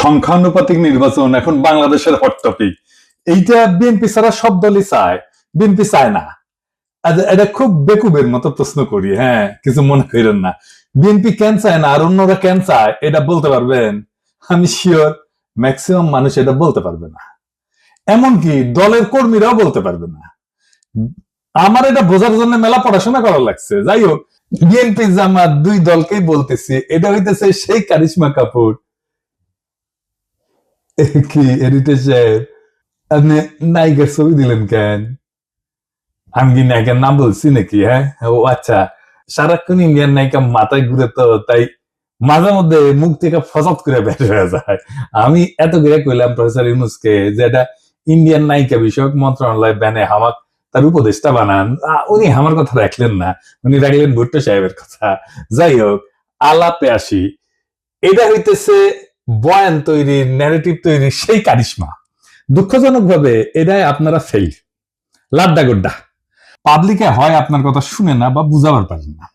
সংখ্যানুপাতিক নির্বাচন এখন বাংলাদেশের হট টপিক। এইটা বিএনপি ছাড়া সব দলই চায়, বিএনপি চায় না। এটা খুব বেকুবের মতো প্রশ্ন করি, হ্যাঁ, কিছু মনে করেন না। বিএনপি কেন চায় না আর অন্যরা কেন চায় এটা বলতে পারবেন? আমি শিওর ম্যাক্সিমাম মানুষ এটা বলতে পারবে না, এমনকি দলের কর্মীরাও বলতে পারবে না। আমার এটা বোঝার জন্য মেলা পড়াশোনা করা লাগছে। যাই হোক, বিএনপি জামাত দুই দলকেই বলতেছি, এটা হইতেছে সেই কারিশমা কাপুর কি এডিটর সাহেব, আপনি নায়িকার ছবি দিলেন কেন? আমি কি নায়িকার নাম বলছি নাকি? হ্যাঁ, ও আচ্ছা, সারাক্ষণ ইন্ডিয়ান নায়িকা মাথায় ঘুরে তো, তাই মাঝে মধ্যে মুখ থেকে ফসাদ করে বের হয়ে যায়। আমি এত করে কইলাম প্রফেসর ইউনূসকে যে এটা ইন্ডিয়ান নায়িকা বিষয়ক মন্ত্রণালয় ব্যানে হামাক তার উপদেষ্টা বানান, উনি আমার কথা রাখলেন না, উনি রাখলেন ভুট্টো সাহেবের কথা। যাই হোক, আলাপে আসি। এটা হইতেছে বয়ান তৈরির, ন্যারেটিভ তৈরির সেই কারিশমা। দুঃখজনক ভাবে এটাই আপনারা ফেল, লাড্ডা গোড্ডা। পাবলিকে হয় আপনার কথা শুনে না বা বুঝাবার পারেন না।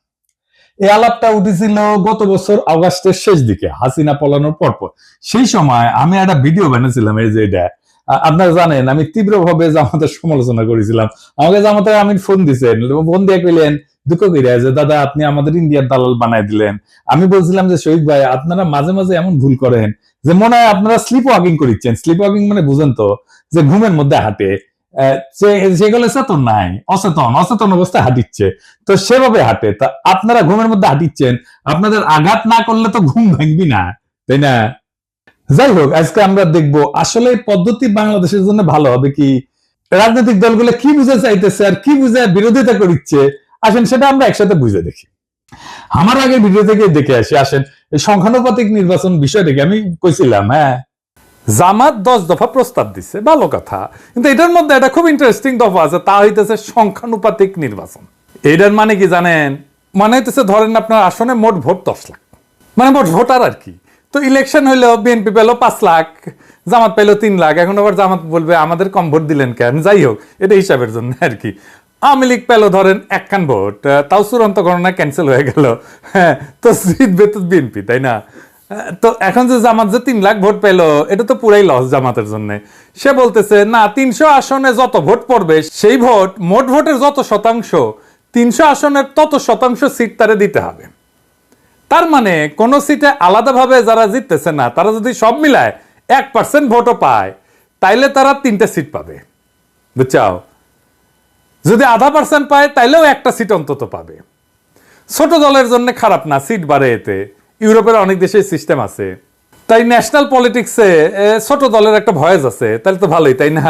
এই আলাপটা উঠেছিল গত বছর আগস্টের শেষ দিকে, হাসিনা পলানোর পরপর। সেই সময় আমি একটা ভিডিও বানিয়েছিলাম, এই যে এটা আপনারা জানেন, আমি তীব্রভাবে জামাতের সমালোচনা করেছিলাম। আমাকে জামাতের আমিন ফোন দিচ্ছেন, ফোন দিয়ে কইলেন দুঃখ করিয়া যে দাদা আপনি আমাদের ইন্ডিয়ার দালাল বানাই দিলেন। আমি বলছিলাম যে শহীদ ভাই, আপনারা মাঝে মাঝে এমন ভুল করেন যে মনে হয় আপনারা স্লিপ ওয়াকিং করিচ্ছেন। স্লিপ ওয়াকিং মানে বুঝেন তো, যে ঘুমের মধ্যে হাঁটে, সেগুলো চেতন নাই, অচেতন অবস্থায় হাঁটিচ্ছে, তো সেভাবে হাঁটে। তা আপনারা ঘুমের মধ্যে হাঁটিচ্ছেন, আপনাদের আঘাত না করলে তো ঘুম ভাঙবি না, তাই না? যাই হোক, আজকে আমরা দেখব আসলে এই পদ্ধতি বাংলাদেশের জন্য ভালো হবে কি, রাজনৈতিক দলগুলো কি বুঝে চাইতেছে আর কি বুঝে বিরোধিতা করছে। আসেন সেটা আমরা একসাথে বুঝে দেখি। আমার আগে ভিডিও থেকে দেখে আসি। আসেন, এই সংখ্যানুপাতিক নির্বাচন বিষয়টাকে আমি কইছিলাম, হ্যাঁ, জামাত 10 দফা প্রস্তাব দিচ্ছে, ভালো কথা, কিন্তু এটার মধ্যে একটা খুব ইন্টারেস্টিং দফা আছে, তা হইতেছে সংখ্যানুপাতিক নির্বাচন। এটার মানে কি জানেন? মানে হইতেছে ধরেন আপনার আসনে মোট ভোট 10 লাখ, মানে মোট ভোটার আর কি। তো ইলেকশন হইলো বিএনপি পেলো 5 লাখ, জামাত পেলো 3 লাখ। এখন আবার জামাত বলবে আমাদের কম ভোট দিলেন কেন? যাই হোক, এটা হিসাবের জন্য আর কি। আওয়ামী লীগ পেলো ধরেন 1 খান ভোট, তাও চূড়ান্ত গণনা ক্যান্সেল হয়ে গেল, হ্যাঁ, তো জিতবে তো বিএনপি, তাই না? তো এখন যে জামাত যে 3 লাখ ভোট পেলো, এটা তো পুরাই লস জামাতের জন্য। সে বলতেছে না, 300 আসনে যত ভোট পড়বে সেই ভোট, মোট ভোটের যত শতাংশ, 300 আসনের তত শতাংশ সিট তারে দিতে হবে। তার মানে কোন সিটে আলাদাভাবে যারা জিততেছে না, তারা যদি সব মিলায় 1% ভোটও পায়, তাইলে তারা 3টে সিট পাবে, বুঝছাও? যদি 0.5% পায়, তাইলেও একটা সিট অন্তত পাবে। ছোট দলের জন্য খারাপ না, সিট বাড়ে এতে। ইউরোপের অনেক দেশে সিস্টেম আছে। তাই ন্যাশনাল পলিটিক্সে ছোট দলের একটা ভয়েস আছে, তাহলে তো ভালোই, তাই না?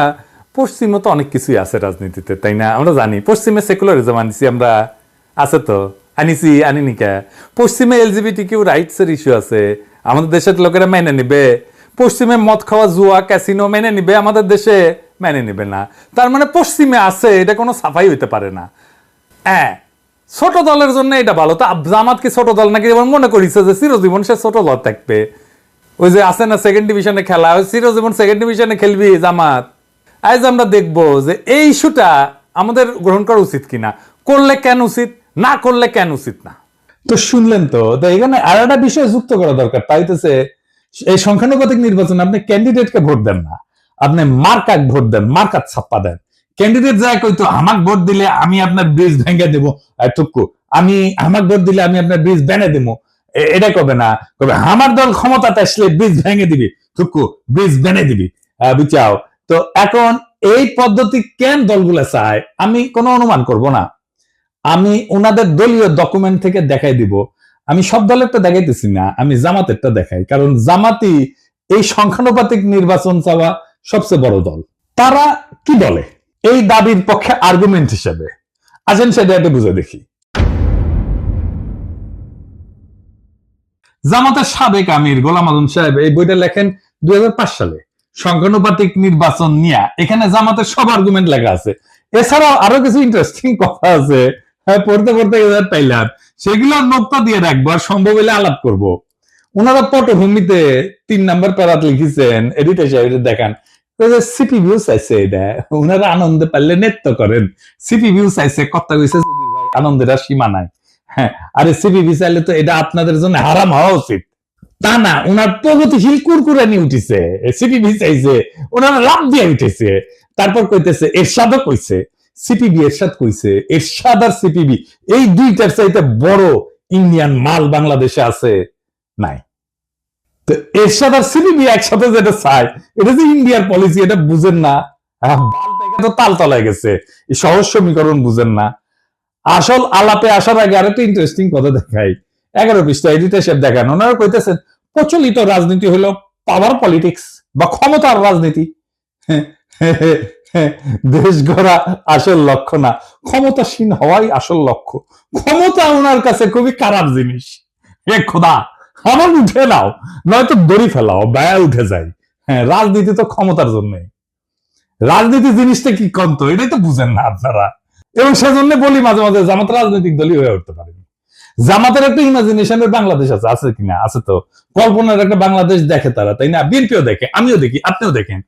পশ্চিমে তো অনেক কিছুই আছে রাজনীতিতে, তাই না? আমরা জানি পশ্চিমে সেকুলারিজম আনিছি আমরা, আছে তো, আনিনিকা। পশ্চিমে এলজিবিটি কিউ রাইটস এর ইস্যু আছে, আমাদের দেশের লোকেরা মেনে নিবে। পশ্চিমে মদ খাওয়া, জুয়া, ক্যাসিনো মেনে নিবে, আমাদের দেশে মেনে নিবে না। তার মানে পশ্চিমে আছে, এটা কোনো সাফাই হইতে পারে না। হ্যাঁ, ছোট দলের জন্য এটা ভালো। তা জামাত কি ছোট দল নাকি? মনে করিছে যে চিরজীবন সে ছোট দল থাকবে। ওই যে আছে না সেকেন্ড ডিভিশনে খেলা, ওই চিরজীবন সেকেন্ড ডিভিশনে খেলবি জামাত। আজ আমরা দেখবো যে এই ইস্যুটা আমাদের গ্রহণ করা উচিত কিনা, করলে কেন উচিত, না করলে কেন উচিত না। তো শুনলেন তো, এখানে আর একটা বিষয় যুক্ত করা দরকার, তাইতেছে এই সংখ্যানুপাতিক নির্বাচন আপনি ক্যান্ডিডেটকে ভোট দেন না, আপনি মার্কাক ভোট দেন, মার্কাত ছাপ্পা দেন। ক্যান্ডিডেট যায় কইতো আমাক ভোট দিলে আমি আপনার ব্রিজ ভেঙে দেবো, আমি আমাক ভোট দিলে আমি আপনার ব্রিজ ভেঙে দেবো, এটা কবে না, কবে আমার দল ক্ষমতাতে আসলে ব্রিজ ভেঙে দিবি, ব্রিজ ভেঙে দিবি, বুঝাও। তো এখন এই পদ্ধতি কেন দলগুলা চায় আমি কোনো অনুমান করব না, আমি ওনাদের দলীয় ডকুমেন্ট থেকে দেখাই দিব। আমি সব দলেরটা দেখাইতেছি না, আমি জামাতেরটা দেখাই, কারণ জামাতি এই সংখ্যানুপাতিক নির্বাচন চাওয়া সবচেয়ে বড় দল। তারা কি বলে এই দাবির পক্ষে আর্গুমেন্ট হিসেবে? আসেন সেটা একটু বুঝে দেখি। জামাতের সাবেক আমির গোলাম আজম সাহেব এই বইটা লেখেন 2005 সালে, সংখ্যানুপাতিক নির্বাচন নিয়ে। এখানে জামাতের সব আর্গুমেন্ট লেখা আছে। এছাড়াও আরো কিছু ইন্টারেস্টিং কথা আছে, পড়তে পড়তে পাইলাম, সেগুলো নোক্তা দিয়ে রাখবো, আর সম্ভব হলে আলাপ করব। ওনারা পটভূমিতে 3 নাম্বার প্যারাত লিখেছেন, এডিটর সাহেব দেখান, সিপি ভিউ চাইছে, এটা ওনারা আনন্দে পারলে নৃত্য করেন। সিপি ভিউ চাইছে, কথা কইছে আনন্দের আর সীমা নাই। হ্যাঁ, আরে সিপি ভিউ চাইলে তো এটা আপনাদের জন্য হারাম হওয়া উচিত। তা না, ওনার প্রগতিশীল কুরকুরানি উঠেছে, সিপিবি চাইছে, ওনারা লাভ দিয়ে উঠেছে। তারপর কইতেছে এরশাদও কইছে, সিপিবি এরশাদ কইছে, এরশাদ আর সিপিবি এই দুইটার চাইতে বড় ইন্ডিয়ান মাল বাংলাদেশে আছে নাই। তো এরশাদ আর সিপিবি একসাথে যেটা চায়, এটা যে ইন্ডিয়ার পলিসি, এটা বুঝেন না। তো তাল তলায় গেছে, এই সহজ সমীকরণ বুঝেন না। আসল আলাপে আসার আগে আরেকটা ইন্টারেস্টিং কথা দেখাই। 11 পৃষ্ঠা এডিটর সাহেব দেখান, ওনারা কইতেছেন প্রচলিত রাজনীতি হলো পাওয়ার পলিটিক্স বা ক্ষমতার রাজনীতি। দেশ গড়া আসল লক্ষ্য না, ক্ষমতাসীন হওয়াই আসল লক্ষ্য। ক্ষমতা ওনার কাছে খুবই খারাপ জিনিস। হে খোদা, আমার উঠে নাও, নয়তো দড়ি ফেলাও, ব্যয় উঠে যায়। হ্যাঁ, রাজনীতি তো ক্ষমতার জন্য। রাজনীতি জিনিসটা কি কন্ত, এটাই তো বুঝেন না আপনারা। এবং সেজন্য বলি মাঝে মাঝে জামাত রাজনৈতিক দলই হয়ে উঠতে পারে। জামাতের একটা ইমাজিনেশনের বাংলাদেশ আছে, আছে কিনা? আছে তো। কল্পনার একটা বাংলাদেশ দেখে তারা, তাই না? বিএনপিও দেখে, আমিও দেখি, আপনিও দেখেন।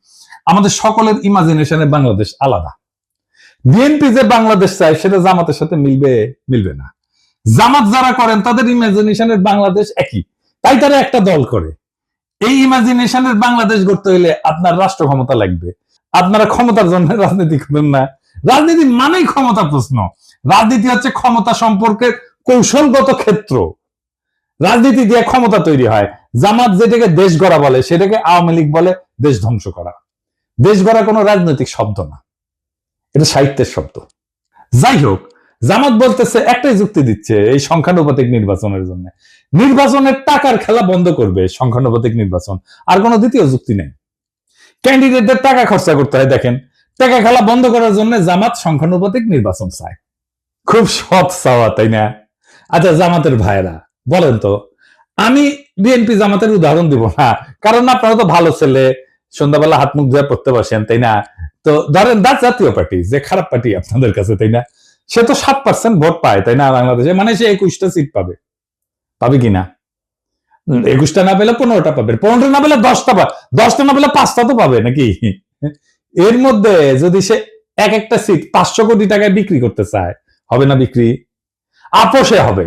আমাদের সকলের ইমাজিনেশনের বাংলাদেশ আলাদা। বিএনপি যে বাংলাদেশ চায় সেটা জামাতের সাথে মিলবে? মিলবে না। জামাত যারা করেন তাদের ইমাজিনেশনের বাংলাদেশ একই, তাই তারা একটা দল করে। এই ইমাজিনেশনের বাংলাদেশ গড়তে হলে আপনার রাষ্ট্র ক্ষমতা লাগবে। আপনারা ক্ষমতার জন্য রাজনীতি করেন না। রাজনীতি মানেই ক্ষমতা প্রশ্ন। রাজনীতি হচ্ছে ক্ষমতা সম্পর্কের কৌশলগত ক্ষেত্র। রাজনীতি দিয়ে ক্ষমতা তৈরি হয়। জামাত যেটাকে দেশ গড়া বলে সেটাকে আওয়ামী লীগ বলে দেশ ধ্বংস করা। দেশ গড়া কোনো রাজনৈতিক শব্দ না, এটা সাহিত্যের শব্দ। যাই হোক, জামাত বলতেছে, একটাই যুক্তি দিচ্ছে এই সংখ্যানুপাতিক নির্বাচনের জন্য, নির্বাচনের টাকার খেলা বন্ধ করবে সংখ্যানুপাতিক নির্বাচন। আর কোনো দ্বিতীয় যুক্তি নেই। ক্যান্ডিডেটদের টাকা খরচা করতে হয়। দেখেন, টাকা খেলা বন্ধ করার জন্য জামাত সংখ্যানুপাতিক নির্বাচন চায়। খুব সৎ চাওয়া, তাই না? আচ্ছা, জামাতের ভাইরা বলেন তো, আমি বিএনপি জামাতের উদাহরণ দিব না, কারণ আপনারা তো ভালো ছেলে, সন্ধ্যাবেলা হাত মুখ ধুয়ে পড়তে বসেন, তাই না? তো ধরেন জাতীয় পার্টি, যে খারাপ পার্টি আপনাদের কাছে, তাই না? সে তো 7% ভোট পায়, তাই না? বাংলাদেশে মানে সে 21টা সিট পাবে, পাবে কিনা? 21টা না পেলে 15টা পাবে, 15টা না পেলে 10টা পাবে, 10টা না পেলে 5টা তো পাবে নাকি? এর মধ্যে যদি সে এক একটা সিট 500 কোটি টাকায় বিক্রি করতে চায়, হবে না বিক্রি? আপোষে হবে।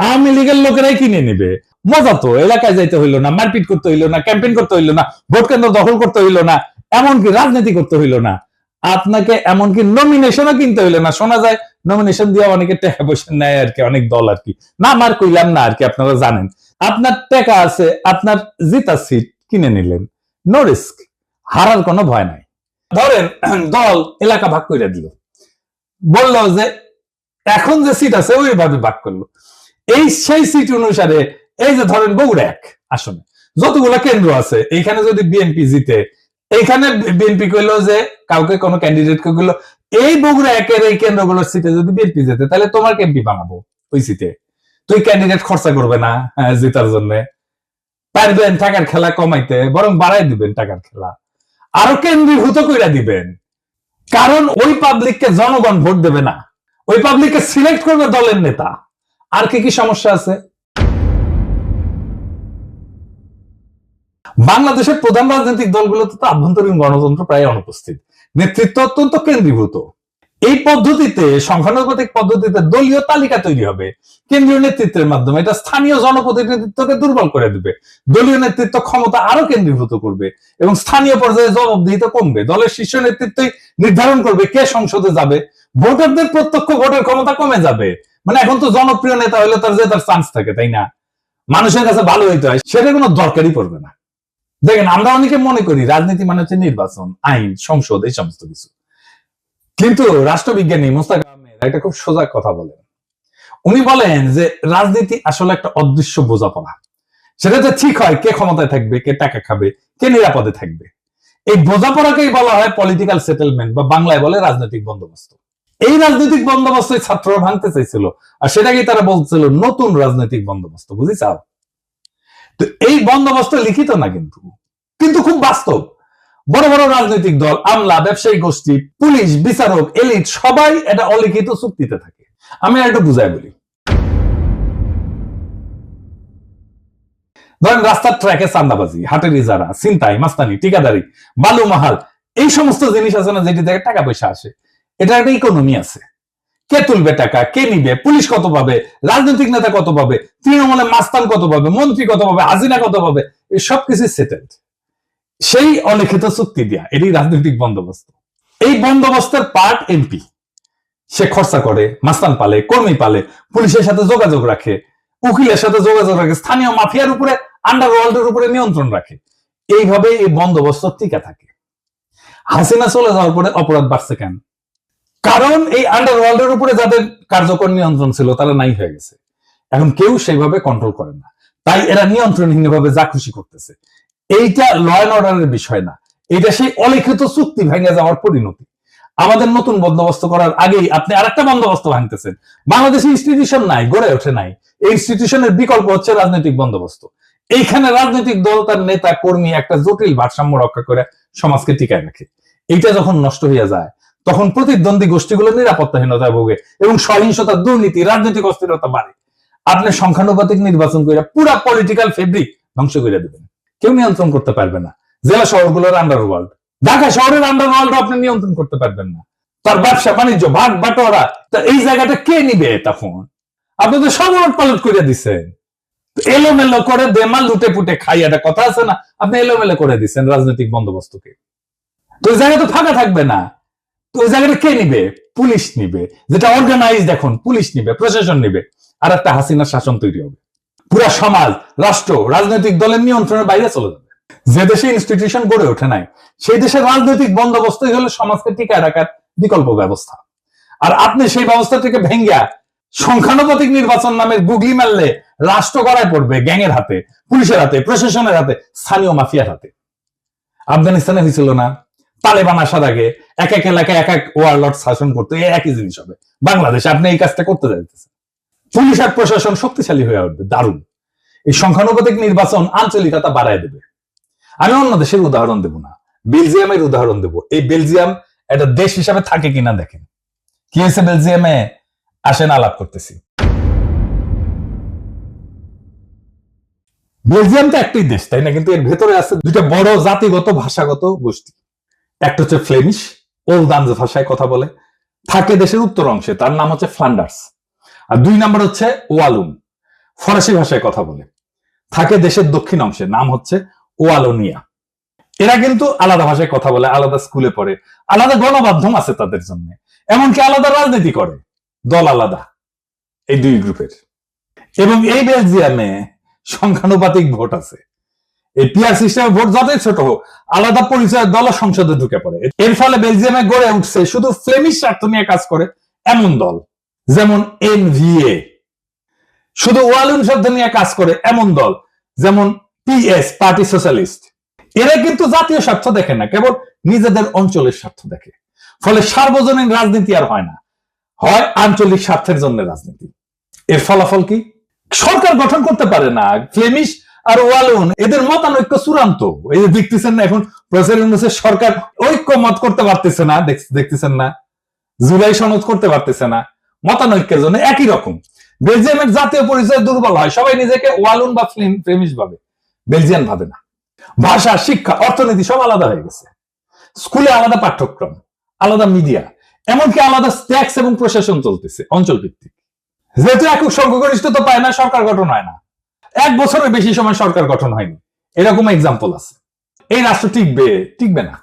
আওয়ামী লীগের লোকেরাই কিনে নেবে। মজা তো, এলাকায় যাইতে হইলো না, মারপিট করতে হইলো না, ক্যাম্পেইন করতে হইলো না, ভোট কেন্দ্র দখল করতে হইলো না, এমনকি রাজনীতি করতে হইলো না, আপনাকে এমনকি নমিনেশনও কিনতে হইলো না। শোনা যায় নমিনেশন দিয়ে অনেকে টাকা পয়সা নেয় আর কি, অনেক দল আর কি। না, আমার কইলাম না আর কি, আপনারা জানেন। আপনার টাকা আছে, আপনার জিতা সিট কিনে নিলেন, নো রিস্ক, হারার কোনো ভয় নাই। ধরেন দল এলাকা ভাগ করে দিল, বললো যে এখন যে সিট আছে ওইভাবে ভাগ করলো। এই সেই সিট অনুসারে, এই যে ধরেন বগুড়া 1 আসনে যতগুলো কেন্দ্র আছে, এইখানে যদি বিএনপি জিতে, এইখানে বিএনপি কইলো যে কাউকে কোনো ক্যান্ডিডেট কে কইলো, এই বগুড়া 1-এর এই কেন্দ্রগুলোর সিটে যদি বিএনপি জিতে, তাহলে তোমার এমপি বানাবো ওই সিটে। তুই ক্যান্ডিডেট খরচা করবে না জেতার জন্য, পারবেন টাকার খেলা কমাইতে, বরং বাড়াই দিবেন টাকার খেলা, আরো কেন্দ্রীভূত করে দিবেন। কারণ ওই পাবলিককে জনগণ ভোট দেবে না, ওই পাবলিককে সিলেক্ট করবে দলের নেতা। আর কি কি সমস্যা আছে? বাংলাদেশের প্রধান রাজনৈতিক দলগুলোতে তো আভ্যন্তরীণ গণতন্ত্র প্রায় অনুপস্থিত, নেতৃত্ব অত্যন্ত কেন্দ্রীভূত। এই পদ্ধতিতে, সংখ্যানুপাতিক পদ্ধতিতে দলীয় তালিকা তৈরি হবে কেন্দ্রীয় নেতৃত্বের মাধ্যমে। এটা স্থানীয় জনপ্রতিনিধিত্বকে দুর্বল করে দিবে। দলীয় নেতৃত্ব ক্ষমতা আরো কেন্দ্রীভূত করবে এবং স্থানীয় পর্যায়ে জবাবদিহিতা কমবে। দলের শীর্ষ নেতৃত্বই নির্ধারণ করবে কে সংসদে যাবে। ভোটারদের প্রত্যক্ষ ভোটের ক্ষমতা কমে যাবে। মানে এখন তো জনপ্রিয় নেতা হলে তার জেতার চান্স থাকে, তাই না? মানুষের কাছে ভালো হইতে হয়, সেটা কোনো দরকারই পড়বে না। দেখেন, আমরা অনেকে মনে করি রাজনীতি মানে হচ্ছে নির্বাচন, আইন, সংসদ, এই সমস্ত কিছু। কিন্তু রাষ্ট্রবিজ্ঞানী মোস্তাক আহমেদ একটা খুব সোজা কথা বলেন। উনি বলেন যে রাজনীতি আসলে একটা অদৃশ্য বোঝাপড়া। সেটাতে ঠিক হয় কে ক্ষমতায় থাকবে, কে টাকা খাবে, কে নিরাপদে থাকবে। এই বোঝাপড়াকেই বলা হয় পলিটিক্যাল সেটেলমেন্ট, বা বাংলায় বলে রাজনৈতিক বন্দোবস্ত। এই রাজনৈতিক বন্দোবস্তই ছাত্ররা ভাঙতে চাইছিল, আর সেটাকেই তারা বলছিল নতুন রাজনৈতিক বন্দোবস্ত। বুঝিছাও? তো এই বন্দোবস্ত লিখিত না, কিন্তু কিন্তু খুব বাস্তব। বড় বড় রাজনৈতিক দল, আমলা, ব্যবসায়ী গোষ্ঠী, পুলিশ, বিচারক, এলিট সবাই এটা অলিখিত চুক্তিতে থাকে। আমি একটু বুঝাই বলি। ধরেন রাস্তার ট্র্যাকে চান্দাবাজি, হাটের ইজারা, ছিনতাই, মাস্তানি, ঠিকাদারি, বালু মাহাল, এই সমস্ত জিনিস আছে না, যেটি থেকে টাকা পয়সা আসে, এটা একটা ইকোনমি আছে। কে তুলবে টাকা, কে নিবে, পুলিশ কত পাবে, রাজনৈতিক নেতা কত পাবে, তৃণমূলের মাস্তান কত পাবে, মন্ত্রী কত পাবে, হাসিনা কত পাবে, এই সবকিছু সেটেলড সেই অলিখিত চুক্তি দিয়া। এটি রাজনৈতিক বন্দোবস্ত। এই বন্দোবস্তের পার্ট এমপি। সে খরচা করে, মাস্তান পালে, কর্মী পালে, পুলিশের সাথে যোগাযোগ রাখে, উকিলের সাথে যোগাযোগ রাখে, স্থানীয় মাফিয়ার উপরে, আন্ডারওয়ার্ল্ডের উপরে নিয়ন্ত্রণ রাখে। এইভাবে এই বন্দোবস্ত টিকা থাকে। হাসিনা চলে যাওয়ার পরে অপরাধ বাড়ছে কেন? কারণ এই আন্ডারওয়ার্ল্ডের উপরে যাদের কার্যকর নিয়ন্ত্রণ ছিল তারা নাই হয়ে গেছে। এখন কেউ সেইভাবে কন্ট্রোল করে না, তাই এরা নিয়ন্ত্রণহীনভাবে যা খুশি করতেছে। এইটা ল অ্যান্ড অর্ডারের বিষয় না, এটা সেই অলিখিত চুক্তি ভেঙে যাওয়ার পরিণতি। আমাদের নতুন বন্দোবস্ত করার আগেই আপনি আরেকটা বন্দোবস্ত ভাঙতেছেন। বাংলাদেশে ইনস্টিটিউশন নাই, গড়ে ওঠে নাই। এই ইনস্টিটিউশনের বিকল্প হচ্ছে রাজনৈতিক বন্দোবস্ত। এইখানে রাজনৈতিক দল, তার নেতা কর্মী একটা জটিল ভারসাম্য রক্ষা করে সমাজকে টিকায় রাখে। এইটা যখন নষ্ট হয়ে যায় তখন প্রতিদ্বন্দ্বী গোষ্ঠীগুলো নিরাপত্তাহীনতায় ভোগে এবং সহিংসতা, দুর্নীতি, রাজনৈতিক অস্থিরতা বাড়ে। আপনি সংখ্যানুপাতিক নির্বাচন করে পুরা পলিটিক্যাল ফেব্রিক ধ্বংস করে দেবেন। কেউ নিয়ন্ত্রণ করতে পারবে না। জেলা শহরগুলোর আন্ডারওয়ার্ল্ড, ঢাকা শহরের আন্ডারওয়ার্ল্ড আপনি নিয়ন্ত্রণ করতে পারবেন না। তার ব্যবসা বাণিজ্য, ভাগ বাটোয়ারা, এই জায়গাটা কে নিবে? তখন আপনি তো সব উলট পালট করে দিচ্ছেন। এলোমেলো করে বেমাল লুটে পুটে খাই, একটা কথা আছে না, আপনি এলোমেলো করে দিচ্ছেন রাজনৈতিক বন্দোবস্তকে। তো ওই জায়গা তো ফাঁকা থাকবে না। তো ওই জায়গাটা কে নিবে? পুলিশ নিবে, যেটা অর্গানাইজড। এখন পুলিশ নিবে, প্রশাসন নিবে, আর একটা হাসিনার শাসন তৈরি হবে। পুরা সমাজ, রাষ্ট্র রাজনৈতিক দলের নিয়ন্ত্রণের বাইরে চলে যাবে। যে দেশে ইনস্টিটিউশন গড়ে ওঠে নাই সেই দেশের রাজনৈতিক বন্দোবস্তই হলো সমাজকে টিকায় রাখার বিকল্প ব্যবস্থা। আর আপনি সেই ব্যবস্থাটিকে ভেঙ্গা সংখ্যানুপাতিক নির্বাচন নামের গুগলি মারলে রাষ্ট্র গড়ায় পড়বে গ্যাংয়ের হাতে, পুলিশের হাতে, প্রশাসনের হাতে, স্থানীয় মাফিয়ার হাতে। আফগানিস্তানে হয়েছিল না? তালেবান আসার আগে এক এক এলাকায় এক এক ওয়ারলর্ড শাসন করতো, এই একই জিনিস হবে বাংলাদেশে। আপনি এই কাজটা করতে যাইতেছেন। পুলিশ আর প্রশাসন শক্তিশালী হয়ে উঠবে, দারুণ। এই সংখ্যানুপাতিক নির্বাচন আঞ্চলিকতা বাড়ায় দেবে। আমি অন্য দেশের উদাহরণ দেব না, বেলজিয়ামের উদাহরণ দেব। এই বেলজিয়াম একটা দেশ হিসাবে থাকে কিনা দেখেন। কি হয়েছে বেলজিয়ামে? আসেন আলাপ করতেছি। বেলজিয়াম তো একটাই দেশ, তাই না? কিন্তু এর ভেতরে আছে দুইটা বড় জাতিগত ভাষাগত গোষ্ঠী। একটা হচ্ছে ফ্লেমিশ, ওলদান্স ভাষায় কথা বলে, থাকে দেশের উত্তর অংশে, তার নাম হচ্ছে ফ্লান্ডার্স। আর দুই নম্বর হচ্ছে ওয়ালুন, ফরাসি ভাষায় কথা বলে, থাকে দেশের দক্ষিণ অংশে, নাম হচ্ছে ওয়ালোনিয়া। এরা কিন্তু আলাদা ভাষায় কথা বলে, আলাদা স্কুলে পড়ে, আলাদা গণমাধ্যম আছে তাদের জন্য, এমনকি আলাদা রাজনীতি করে, দল আলাদা এই দুই গ্রুপের। এবং এই বেলজিয়ামে সংখ্যানুপাতিক ভোট আছে। এই পিয়ার সিস্টেমে ভোট যতই ছোট হোক, আলাদা পরিচয়ের দল সংসদে ঢুকে পড়ে। এর ফলে বেলজিয়ামে গড়ে উঠছে শুধু ফ্লেমিশ স্বার্থ নিয়ে কাজ করে এমন দল, যেমন এনভিএ। শুধু ওয়ালুন শব্দ নিয়ে কাজ করে এমন দল, যেমন পিএস, পার্টি সোশ্যালিস্ট। এরা কিন্তু জাতীয় স্বার্থ দেখে না, কেবল নিজেদের অঞ্চলের স্বার্থ দেখে। ফলে সার্বজনীন রাজনীতি আর হয় না, হয় আঞ্চলিক স্বার্থের জন্য রাজনীতি। এর ফলাফল কি? সরকার গঠন করতে পারে না। ফ্লেমিশ আর ওয়ালুন এদের মতানৈক্য চূড়ান্ত। এই যে দেখতেছেন না, এখন প্রফেসর সরকার ঐক্য মত করতে পারতেছে না, দেখতেছেন না, জুলাই সনদ করতে পারতেছে না, মতানৈক্যের জন্য একই রকম। বেলজিয়ামের জাতীয় পরিচয় দুর্বল হয়, সবাই নিজেকে ওয়ালুন বা ফ্লেমিশ ভাবে, বেলজিয়ান ভাবে না। ভাষা, শিক্ষা, অর্থনীতি সব আলাদা হয়ে গেছে। স্কুলে আলাদা পাঠ্যক্রম, আলাদা মিডিয়া, এমনকি আলাদা ট্যাক্স এবং প্রশাসন চলতেছে অঞ্চল ভিত্তিক। যেহেতু একক সংখ্যাগরিষ্ঠতা পায় না, সরকার গঠন হয় না। 1 বছরের বেশি সময় সরকার গঠন হয়নি, এরকম এক্সাম্পল আছে। এই রাষ্ট্র টিকবে না।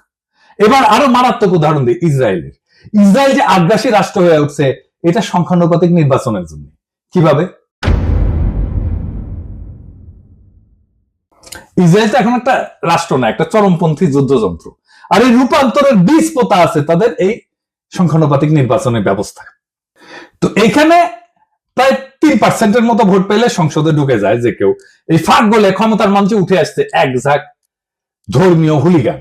এবার আরো মারাত্মক উদাহরণ দিই ইসরায়েলের। ইসরায়েল যে আগ্রাসী রাষ্ট্র হয়ে উঠছে, এটা সংখ্যানুপাতিক নির্বাচনের জন্য। কিভাবে? ইসরায়েল তো এখন একটা রাষ্ট্র না, একটা চরমপন্থী যুদ্ধযন্ত্র। আর এই রূপান্তরের বীজ পোতা আছে তাদের এই সংখ্যানুপাতিক নির্বাচনের ব্যবস্থা। তো এইখানে প্রায় 3% মতো ভোট পেলে সংসদে ঢুকে যায় যে কেউ। এই ফাঁক গলে ক্ষমতার মঞ্চে উঠে আসছে এক ঝাঁক ধর্মীয় হুলিগান,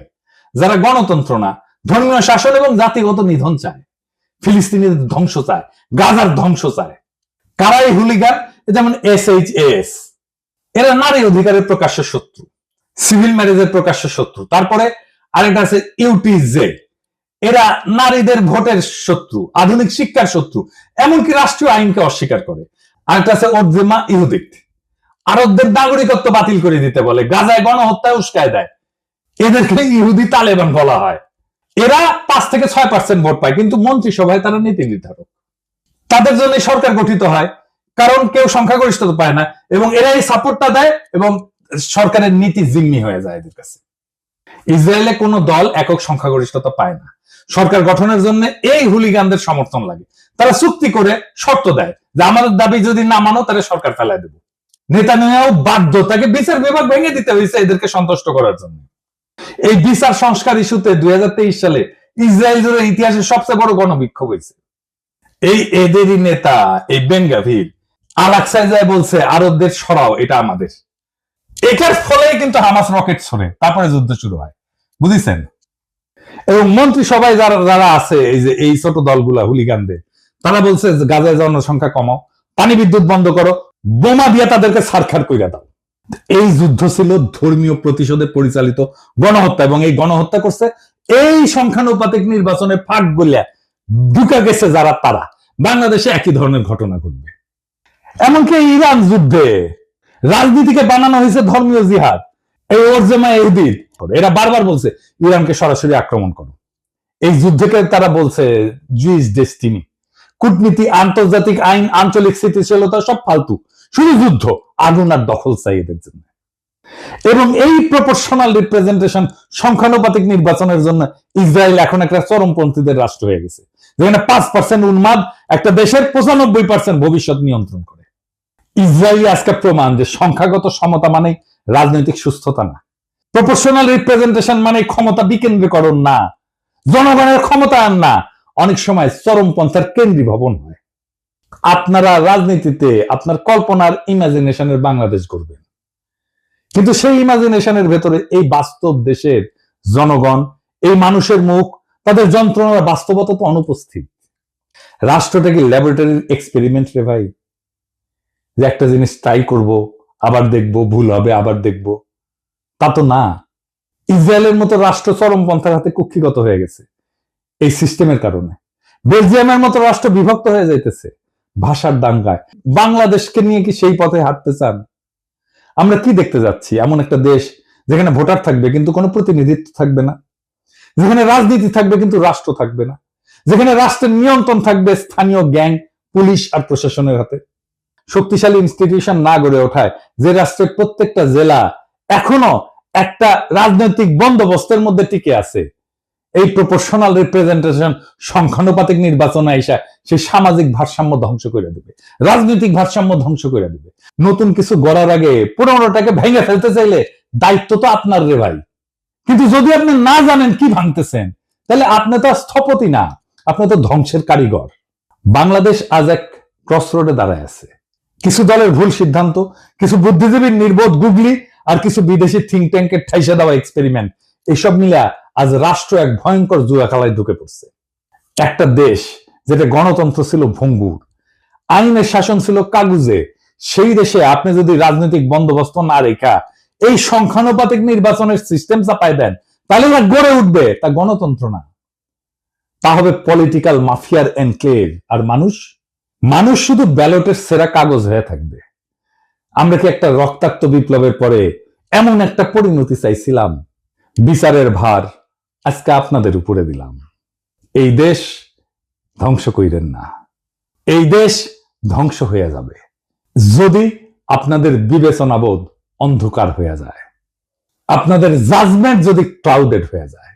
যারা গণতন্ত্র না, ধর্মীয় শাসন এবং জাতিগত নিধন চায়, ফিলিস্তিনের ধ্বংস চায়, গাজার ধ্বংস চায়। কারা এই হুলিগান? যেমন SHAS, এরা নারী অধিকারের প্রকাশ্য শত্রু, সিভিল ম্যারেজের প্রকাশ্য শত্রু। তারপরে আরেকটা আছে UTZ, এরা নারীদের ভোটের শত্রু, আধুনিক শিক্ষার শত্রু, এমনকি রাষ্ট্রীয় আইনকে অস্বীকার করে। আরেকটা আছে ওরজেমা ইহুদিক, আরবদের নাগরিকত্ব বাতিল করে দিতে বলে, গাজায় গণহত্যা উস্কায় দেয়। এদেরকে ইহুদি তালেবান বলা হয়। এরা 5 থেকে 6% ভোট পায়, কিন্তু মন্ত্রিসভায় তারা নীতি নির্ধারক। তাদের জন্য সরকার গঠিত হয়, কারণ কেউ সংখ্যাগরিষ্ঠতা পায় না এবং এরা এই সাপোর্টটা দেয় এবং সরকারের নীতি জিম্মি হয়ে যায় এদের কাছে। ইসরায়েলে কোনো দল একক সংখ্যাগরিষ্ঠতা পায় না। সরকার গঠনের জন্য এই হুলিগানদের সমর্থন লাগে। তারা চুক্তি করে শর্ত দেয় যে আমাদের দাবি যদি না মানো তাহলে সরকার ফেলায় দেব। নেতানিয়াহু বাধ্য, তাকে বিচার বিভাগ ভেঙে দিতে হয়েছে এদেরকে সন্তুষ্ট করার জন্য। এই বিচার সংস্কার ইস্যুতে 2023 সালে ইসরায়েল জুড়ে ইতিহাসের সবচেয়ে বড় গণবিক্ষোভ হয়েছে। এই এদেরই নেতা এই বেন-গাভির আল-আকসায় যায় বলছে আরবদের সরাও, এটা আমাদের। এটার ফলেই কিন্তু হামাস রকেট ছড়ে, তারপরে যুদ্ধ শুরু হয়, বুঝেছেন? এবং মন্ত্রিসভায় যারা যারা আছে এই যে এই ছোট দলগুলা হুলিগানদের, তারা বলছে গাজায় জনসংখ্যা কমাও, পানি বিদ্যুৎ বন্ধ করো, বোমা দিয়ে তাদেরকে ছারখার কইরা দাও। এই যুদ্ধ ছিল ধর্মীয় প্রতিশোধে পরিচালিত গণহত্যা এবং এই গণহত্যা করছে এই সংখ্যানুপাতিক নির্বাচনে ফাঁক গলিয়া ঢুকা গেছে যারা, তারা বাংলাদেশে একই ধরনের ঘটনা ঘটবে। এমনকি ইরান যুদ্ধে রাজনীতিকে বানানো হয়েছে ধর্মীয় জিহাদ। এই ওরজেমা ইহুদির এরা বারবার বলছে ইরানকে সরাসরি আক্রমণ করো। এই যুদ্ধকে তারা বলছে জুইস ডেস্টিনি। কূটনীতি, আন্তর্জাতিক আইন, আঞ্চলিক স্থিতিশীলতা সব ফালতু, শুধু যুদ্ধ, আগুন আর দখল চাই এদের জন্য। এবং এই প্রপোর্শনাল রিপ্রেজেন্টেশন সংখ্যানুপাতিক নির্বাচনের জন্য ইসরায়েল এখন একটা চরমপন্থীদের রাষ্ট্র হয়ে গেছে, যেখানে 5% উন্মাদ একটা দেশের 95% ভবিষ্যৎ নিয়ন্ত্রণ করে। ইসরায়েল আজকে প্রমাণ যে সংখ্যাগত সমতা মানে রাজনৈতিক সুস্থতা না, প্রপোর্শনাল রিপ্রেজেন্টেশন মানে ক্ষমতা বিকেন্দ্রীকরণ না, জনগণের ক্ষমতায়ন না, অনেক সময় চরমপন্থার কেন্দ্রীভবন হয়। আপনারা রাজনীতিতে আপনার কল্পনার ইমাজিনেশনের বাংলাদেশ করবেন, কিন্তু সেই ইমাজিনেশনের ভেতরে এই বাস্তব দেশের জনগণ, এই মানুষের মুখ, তাদের যন্ত্রণার বাস্তবতা তো অনুপস্থিত। রাষ্ট্রটা কি ল্যাবরেটরির এক্সপেরিমেন্ট রে ভাই, যে একটা জিনিস ট্রাই করব, আবার দেখব, ভুল হবে, আবার দেখব? তা তো না। ইসরায়েলের মতো রাষ্ট্র চরমপন্থার হাতে কুক্ষিগত হয়ে গেছে এই সিস্টেমের কারণে। বেলজিয়ামের মতো রাষ্ট্র বিভক্ত হয়ে যাইতেছে ভাষার দাঙ্গায়। বাংলাদেশকে নিয়ে কি সেই পথে হাঁটতে চান? আমরা কি দেখতে যাচ্ছি? এমন একটা দেশ যেখানে ভোটার থাকবে কিন্তু কোনো প্রতিনিধিত্ব থাকবে না, যেখানে রাজনীতি থাকবে কিন্তু রাষ্ট্র থাকবে না, যেখানে রাষ্ট্রের নিয়ন্ত্রণ থাকবে স্থানীয় গ্যাং, পুলিশ আর প্রশাসনের হাতে। শক্তিশালী ইনস্টিটিউশন না গড়ে ওঠায় যে রাষ্ট্রের প্রত্যেকটা জেলা এখনো একটা রাজনৈতিক বন্দোবস্তের মধ্যে টিকে আছে, এই প্রপোর্শনাল রিপ্রেজেন্টেশন সংখ্যানুপাতিক নির্বাচন আইসা সেই সামাজিক ভারসাম্য ধ্বংস করে দেবে, রাজনৈতিক ভারসাম্য ধ্বংস করে দেবে। নতুন কিছু গড়ার আগে পুরনোটাকে ভেঙে ফেলতে চাইলে দায়িত্ব তো আপনার রে ভাই। কিন্তু যদি আপনি না জানেন কি ভাঙতেছেন, তাহলে আপনি তো স্থপতি না, আপনি তো ধ্বংসের কারিগর। বাংলাদেশ আজ এক ক্রসরোডে দাঁড়ায় আছে। কিছু দলের ভুল সিদ্ধান্ত, কিছু বুদ্ধিজীবীর নির্বোধ গুগলি আর কিছু বিদেশি থিঙ্ক ট্যাঙ্কের ঠাইসা দেওয়া এক্সপেরিমেন্ট, এসব মিলা আজ রাষ্ট্র এক ভয়ঙ্কর জুয়া খেলায় ঢুকে পড়ছে। একটা দেশ যেটা গণতন্ত্র ছিল ভঙ্গুর, আইনের শাসন ছিল কাগুজে, সেই দেশে আপনি যদি রাজনৈতিক বন্দোবস্ত না রেখা এই সংখ্যানুপাতিক নির্বাচনের সিস্টেম চাপায় দেন, তাহলে না গড়ে উঠবে তা গণতন্ত্র না, তা হবে পলিটিক্যাল মাফিয়ার এনক্লেভ। আর মানুষ শুধু ব্যালটের সেরা কাগজ হয়ে থাকবে। আমরা কি একটা রক্তাক্ত বিপ্লবের পরে এমন একটা পরিণতি চাইছিলাম? বিচারের ভার আজকে আপনাদের উপরে দিলাম। এই দেশ ধ্বংস কইরেন না, এই দেশ ধ্বংস হয়ে যাবে যদি আপনাদের বিবেচনাবোধ অন্ধকার হয়ে যায়, আপনাদের জাজমেন্ট যদি ক্লাউডেড হয়ে যায়।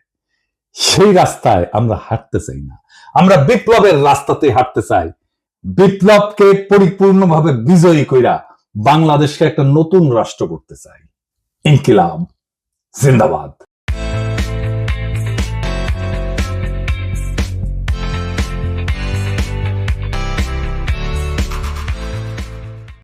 সেই রাস্তায় আমরা হাঁটতে চাই না, আমরা বিপ্লবের রাস্তাতে হাঁটতে চাই। বিপ্লবকে পরিপূর্ণভাবে বিজয়ী কইরা বাংলাদেশকে একটা নতুন রাষ্ট্র করতে চাই। ইনকিলাব জিন্দাবাদ।